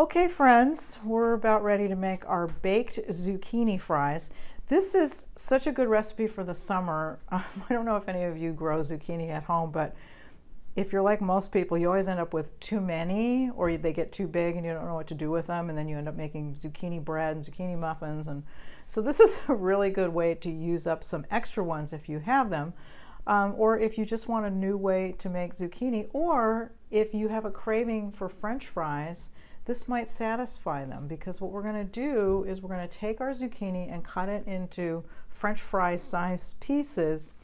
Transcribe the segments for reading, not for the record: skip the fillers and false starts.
Okay, friends, we're about ready to make our baked zucchini fries. This is such a good recipe for the summer. I don't know if any of you grow zucchini at home, but if you're like most people, you always end up with too many, or they get too big and you don't know what to do with them, and then you end up making zucchini bread and zucchini muffins. And so this is a really good way to use up some extra ones if you have them, or if you just want a new way to make zucchini, or if you have a craving for French fries. This might satisfy them, because what we're going to do is we're going to take our zucchini and cut it into French fry sized pieces,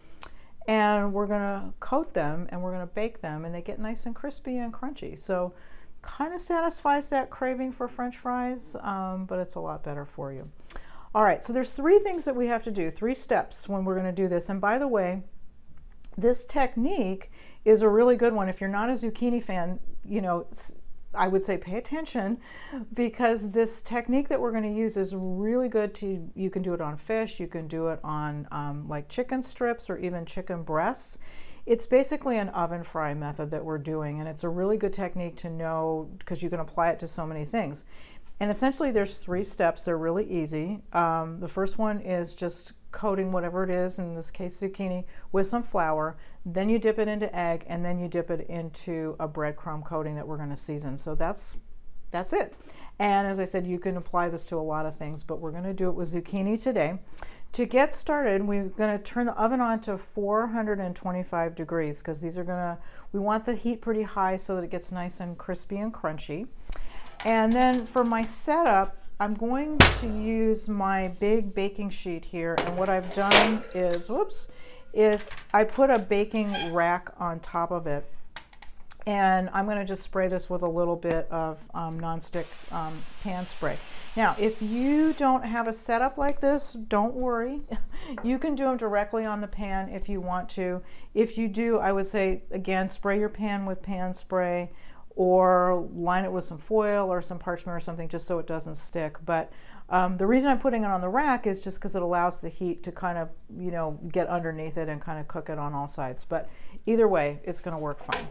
and we're going to coat them and we're going to bake them, and they get nice and crispy and crunchy. So kind of satisfies that craving for French fries, but it's a lot better for you. All right, so there's three things that we have to do, 3 steps when we're going to do this. And by the way, this technique is a really good one. If you're not a zucchini fan, I would say pay attention, because this technique that we're going to use is really good you can do it on fish, you can do it on like chicken strips or even chicken breasts. It's basically an oven fry method that we're doing, and it's a really good technique to know because you can apply it to so many things. And essentially there's 3 steps. They're really easy. The first one is just coating whatever it is, in this case zucchini, with some flour. Then you dip it into egg, and then you dip it into a breadcrumb coating that we're going to season. So that's it. And as I said, you can apply this to a lot of things, but we're going to do it with zucchini today. To get started, we're going to turn the oven on to 425 degrees, because we want the heat pretty high so that it gets nice and crispy and crunchy. And then for my setup, I'm going to use my big baking sheet here, and what I've done is I put a baking rack on top of it, and I'm going to just spray this with a little bit of nonstick pan spray. Now, if you don't have a setup like this, don't worry. You can do them directly on the pan if you want to. If you do, I would say, again, spray your pan with pan spray, or line it with some foil or some parchment or something, just so it doesn't stick. But the reason I'm putting it on the rack is just because it allows the heat to kind of, get underneath it and kind of cook it on all sides. But either way, it's going to work fine.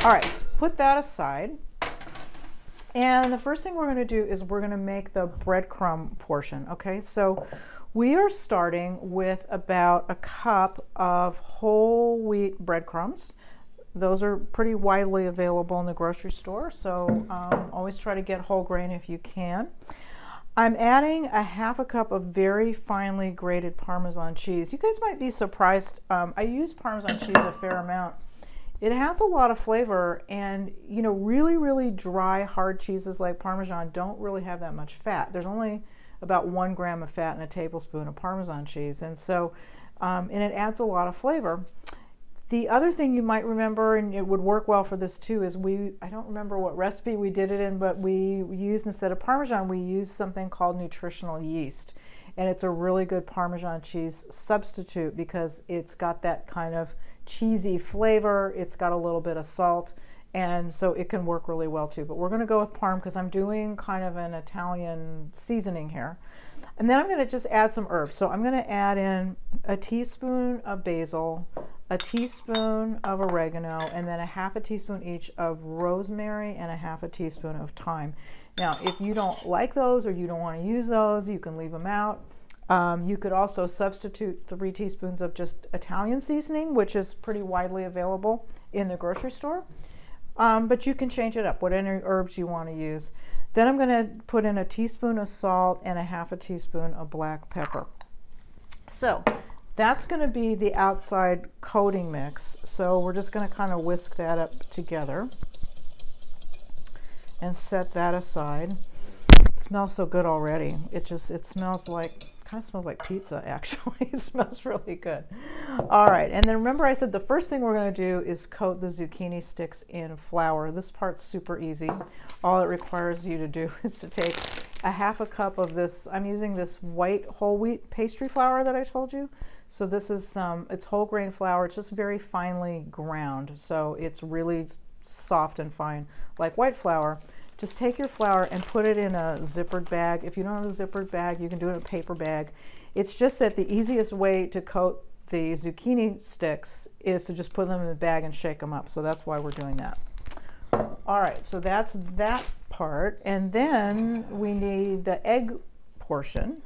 All right, so put that aside. And the first thing we're going to do is we're going to make the breadcrumb portion. Okay, so we are starting with about a cup of whole wheat breadcrumbs. Those are pretty widely available in the grocery store, so always try to get whole grain if you can. I'm adding a half a cup of very finely grated Parmesan cheese. You guys might be surprised. I use Parmesan cheese a fair amount. It has a lot of flavor, and really, really dry, hard cheeses like Parmesan don't really have that much fat. There's only about 1 gram of fat in a tablespoon of Parmesan cheese, and so and it adds a lot of flavor. The other thing you might remember, and it would work well for this too, is I don't remember what recipe we did it in, but we used, instead of Parmesan, we used something called nutritional yeast. And it's a really good Parmesan cheese substitute because it's got that kind of cheesy flavor. It's got a little bit of salt, and so it can work really well too. But we're going to go with Parm because I'm doing kind of an Italian seasoning here. And then I'm going to just add some herbs. So I'm going to add in a teaspoon of basil, a teaspoon of oregano, and then a half a teaspoon each of rosemary and a half a teaspoon of thyme. Now, if you don't like those or you don't want to use those, you can leave them out. You could also substitute 3 teaspoons of just Italian seasoning, which is pretty widely available in the grocery store. But you can change it up, whatever herbs you want to use. Then I'm going to put in a teaspoon of salt and a half a teaspoon of black pepper. So that's going to be the outside coating mix. So we're just going to kind of whisk that up together and set that aside. It smells so good already. It smells like, kind of smells like pizza actually. It smells really good. All right, and then remember I said the first thing we're going to do is coat the zucchini sticks in flour. This part's super easy. All it requires you to do is to take a half a cup of this. I'm using this white whole wheat pastry flour that I told you. So this is it's whole grain flour. It's just very finely ground, so it's really soft and fine like white flour. Just take your flour and put it in a zippered bag. If you don't have a zippered bag, you can do it in a paper bag. It's just that the easiest way to coat the zucchini sticks is to just put them in the bag and shake them up. So that's why we're doing that. All right, so that's that part, and then we need the egg portion.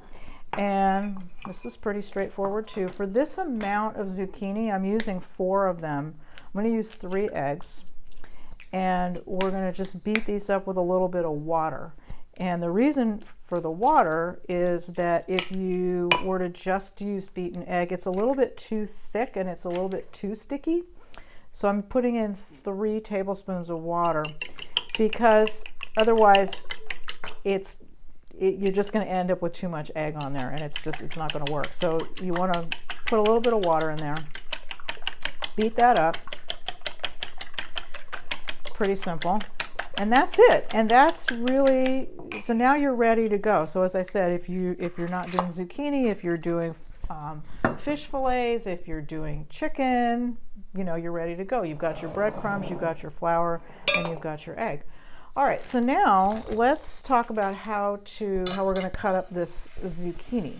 And this is pretty straightforward too. For this amount of zucchini, I'm using 4 of them. I'm going to use 3 eggs, and we're going to just beat these up with a little bit of water. And the reason for the water is that if you were to just use beaten egg, it's a little bit too thick and it's a little bit too sticky. So I'm putting in 3 tablespoons of water, because otherwise you're just going to end up with too much egg on there, and it's not going to work. So you want to put a little bit of water in there, beat that up. Pretty simple. And that's it. And that's really, so now you're ready to go. So as I said, if you're not doing zucchini, if you're doing fish fillets, if you're doing chicken, you're ready to go. You've got your breadcrumbs, you've got your flour, and you've got your egg. All right, so now let's talk about how we're going to cut up this zucchini.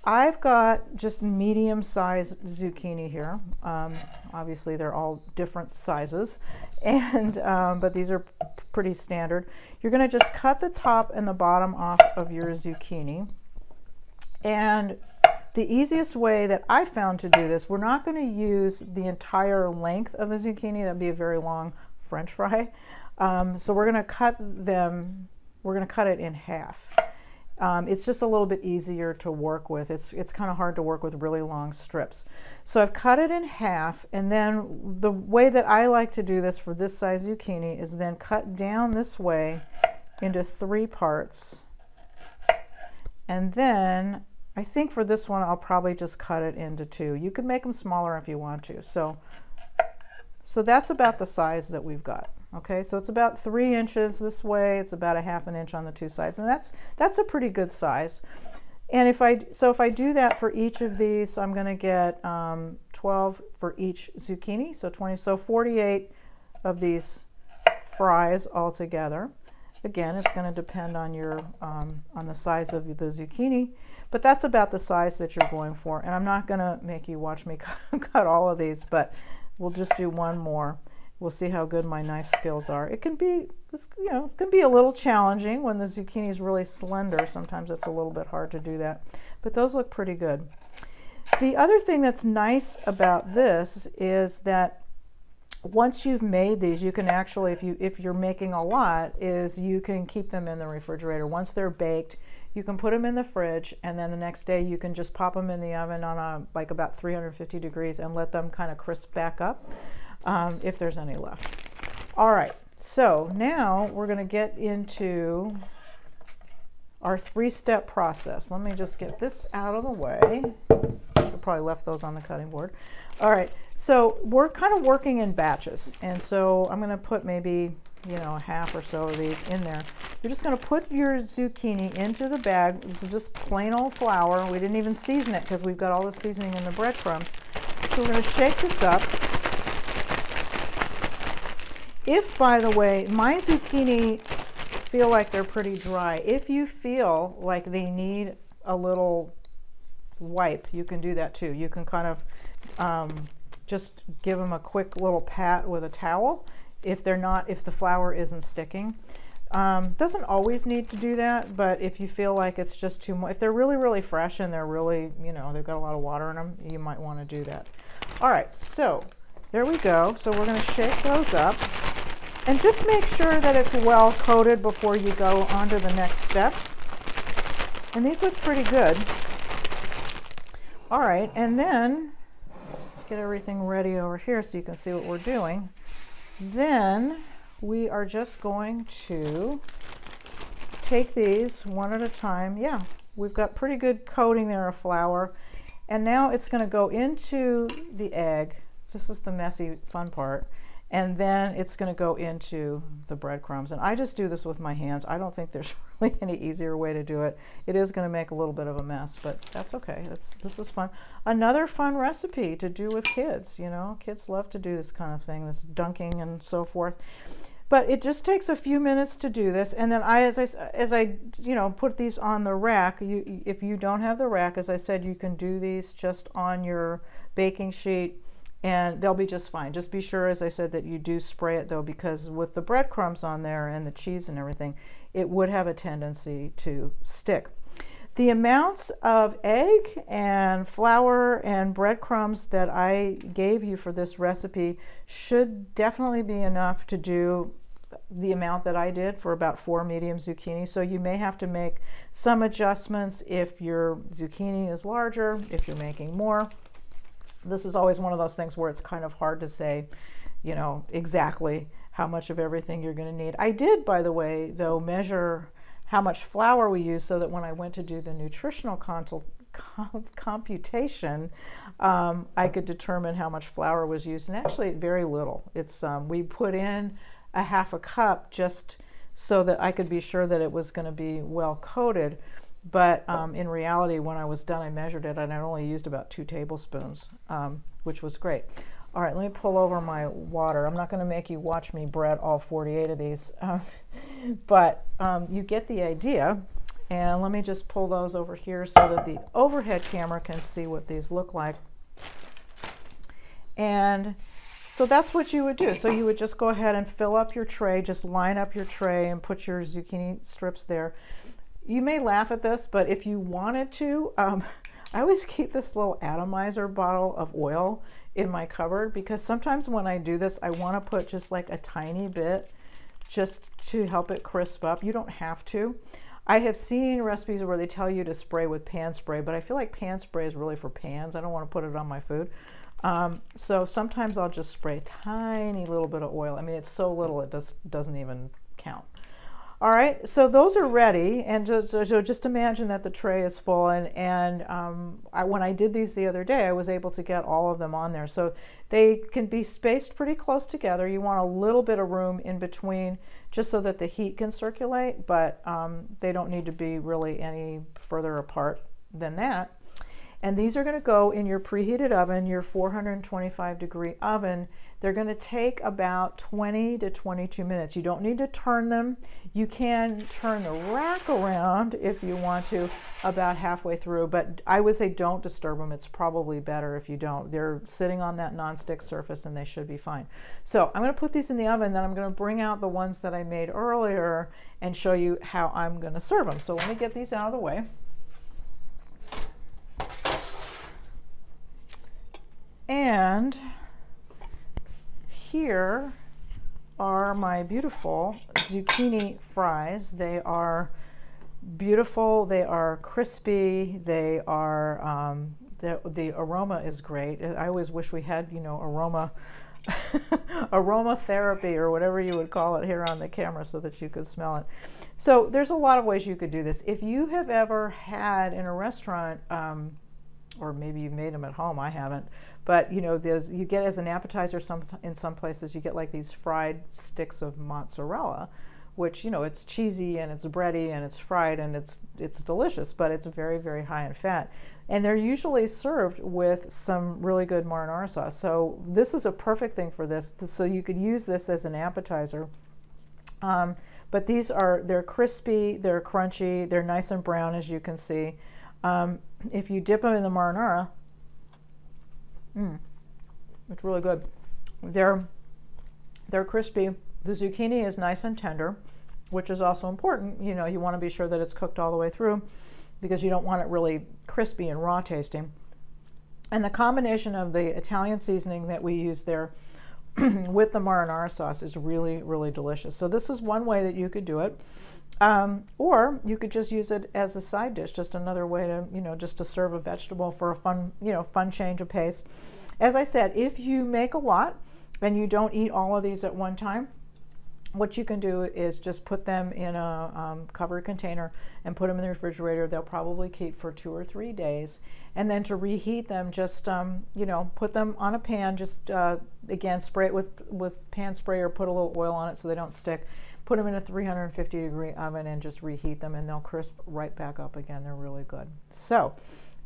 I've got just medium-sized zucchini here. Obviously, they're all different sizes, and but these are pretty standard. You're going to just cut the top and the bottom off of your zucchini. And the easiest way that I found to do this, we're not going to use the entire length of the zucchini. That'd be a very long French fry. So we're going to cut it in half. It's just a little bit easier to work with. It's kind of hard to work with really long strips. So I've cut it in half, and then the way that I like to do this for this size zucchini is then cut down this way into 3 parts. And then I think for this one I'll probably just cut it into 2. You can make them smaller if you want to. So that's about the size that we've got. Okay, so it's about 3 inches this way. It's about a ½ inch on the 2 sides, and that's a pretty good size. And if I do that for each of these, I'm going to get 12 for each zucchini, so 20, so 48 of these fries altogether. Again, it's going to depend on your on the size of the zucchini, but that's about the size that you're going for. And I'm not going to make you watch me cut all of these, but we'll just do one more. We'll see how good my knife skills are. It can be, it can be a little challenging when the zucchini is really slender. Sometimes it's a little bit hard to do that, but those look pretty good. The other thing that's nice about this is that once you've made these, you can actually, if you're making a lot, you can keep them in the refrigerator. Once they're baked, you can put them in the fridge, and then the next day you can just pop them in the oven on like about 350 degrees and let them kind of crisp back up. If there's any left. All right, so now we're going to get into our 3-step process. Let me just get this out of the way. I probably left those on the cutting board. All right, so we're kind of working in batches, and so I'm going to put maybe a half or so of these in there. You're just going to put your zucchini into the bag. This is just plain old flour. We didn't even season it because we've got all the seasoning in the breadcrumbs. So we're going to shake this up. If, by the way, my zucchini feel like they're pretty dry, if you feel like they need a little wipe, you can do that too. You can kind of just give them a quick little pat with a towel if the flour isn't sticking. Doesn't always need to do that, but if you feel like it's just too much, if they're really, really fresh and they're really, they've got a lot of water in them, you might want to do that. All right, so there we go. So we're going to shake those up. And just make sure that it's well coated before you go on to the next step. And these look pretty good. All right, and then let's get everything ready over here so you can see what we're doing. Then we are just going to take these one at a time. Yeah, we've got pretty good coating there of flour. And now it's going to go into the egg. This is the messy, fun part. And then it's going to go into the breadcrumbs. And I just do this with my hands. I don't think there's really any easier way to do it. It is going to make a little bit of a mess, but that's okay. This is fun. Another fun recipe to do with kids. Kids love to do this kind of thing, this dunking and so forth. But it just takes a few minutes to do this. And then as I put these on the rack, if you don't have the rack, as I said, you can do these just on your baking sheet. and they'll be just fine. Just be sure, as I said, that you do spray it though, because with the breadcrumbs on there and the cheese and everything, it would have a tendency to stick. The amounts of egg and flour and breadcrumbs that I gave you for this recipe should definitely be enough to do the amount that I did for about 4 medium zucchini. So you may have to make some adjustments if your zucchini is larger, if you're making more. This is always one of those things where it's kind of hard to say, you know, exactly how much of everything you're going to need. I did, by the way, though, measure how much flour we use so that when I went to do the nutritional computation, I could determine how much flour was used, and actually very little. It's we put in a half a cup just so that I could be sure that it was going to be well coated, but in reality, when I was done, I measured it and I only used about 2 tablespoons, which was great. All right, let me pull over my water. I'm not going to make you watch me bread all 48 of these, but you get the idea. And let me just pull those over here so that the overhead camera can see what these look like. And so that's what you would do. So you would just go ahead and fill up your tray, just line up your tray and put your zucchini strips there. You may laugh at this, but if you wanted to, I always keep this little atomizer bottle of oil in my cupboard, because sometimes when I do this, I want to put just like a tiny bit just to help it crisp up. You don't have to. I have seen recipes where they tell you to spray with pan spray, but I feel like pan spray is really for pans. I don't want to put it on my food. So sometimes I'll just spray a tiny little bit of oil. I mean, it's so little it doesn't even count. All right, so those are ready, and just imagine that the tray is full, and when I did these the other day, I was able to get all of them on there. So they can be spaced pretty close together. You want a little bit of room in between just so that the heat can circulate, but they don't need to be really any further apart than that. And these are going to go in your preheated oven, your 425-degree oven. They're going to take about 20 to 22 minutes. You don't need to turn them. You can turn the rack around if you want to about halfway through, but I would say don't disturb them. It's probably better if you don't. They're sitting on that nonstick surface and they should be fine. So I'm going to put these in the oven, then I'm going to bring out the ones that I made earlier and show you how I'm going to serve them. So let me get these out of the way. And here are my beautiful zucchini fries. They are beautiful, they are crispy, they are, the aroma is great. I always wish we had, you know, aromatherapy or whatever you would call it here on the camera so that you could smell it. So there's a lot of ways you could do this. If you have ever had in a restaurant, or maybe you've made them at home, I haven't, but you know, you get as an appetizer in some places, you get like these fried sticks of mozzarella, which, you know, it's cheesy and it's bready and it's fried and it's delicious, but it's very, very high in fat. And they're usually served with some really good marinara sauce. So this is a perfect thing for this. So you could use this as an appetizer. But they're crispy, they're crunchy, they're nice and brown, as you can see. If you dip them in the marinara, it's really good. They're crispy. The zucchini is nice and tender, which is also important. You know, you want to be sure that it's cooked all the way through because you don't want it really crispy and raw tasting. And the combination of the Italian seasoning that we use there with the marinara sauce is really, really delicious. So this is one way that you could do it. Or you could just use it as a side dish, just another way to, you know, just to serve a vegetable for a fun change of pace. As I said, if you make a lot and you don't eat all of these at one time, what you can do is just put them in a covered container and put them in the refrigerator. They'll probably keep for 2 or 3 days. And then to reheat them, just you know, put them on a pan. Just again, spray it with pan spray or put a little oil on it so they don't stick. Put them in a 350-degree oven and just reheat them, and they'll crisp right back up again. They're really good. So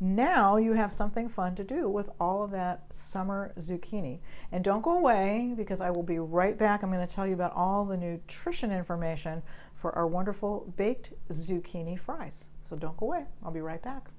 now you have something fun to do with all of that summer zucchini. And don't go away, because I will be right back. I'm going to tell you about all the nutrition information for our wonderful baked zucchini fries. So don't go away. I'll be right back.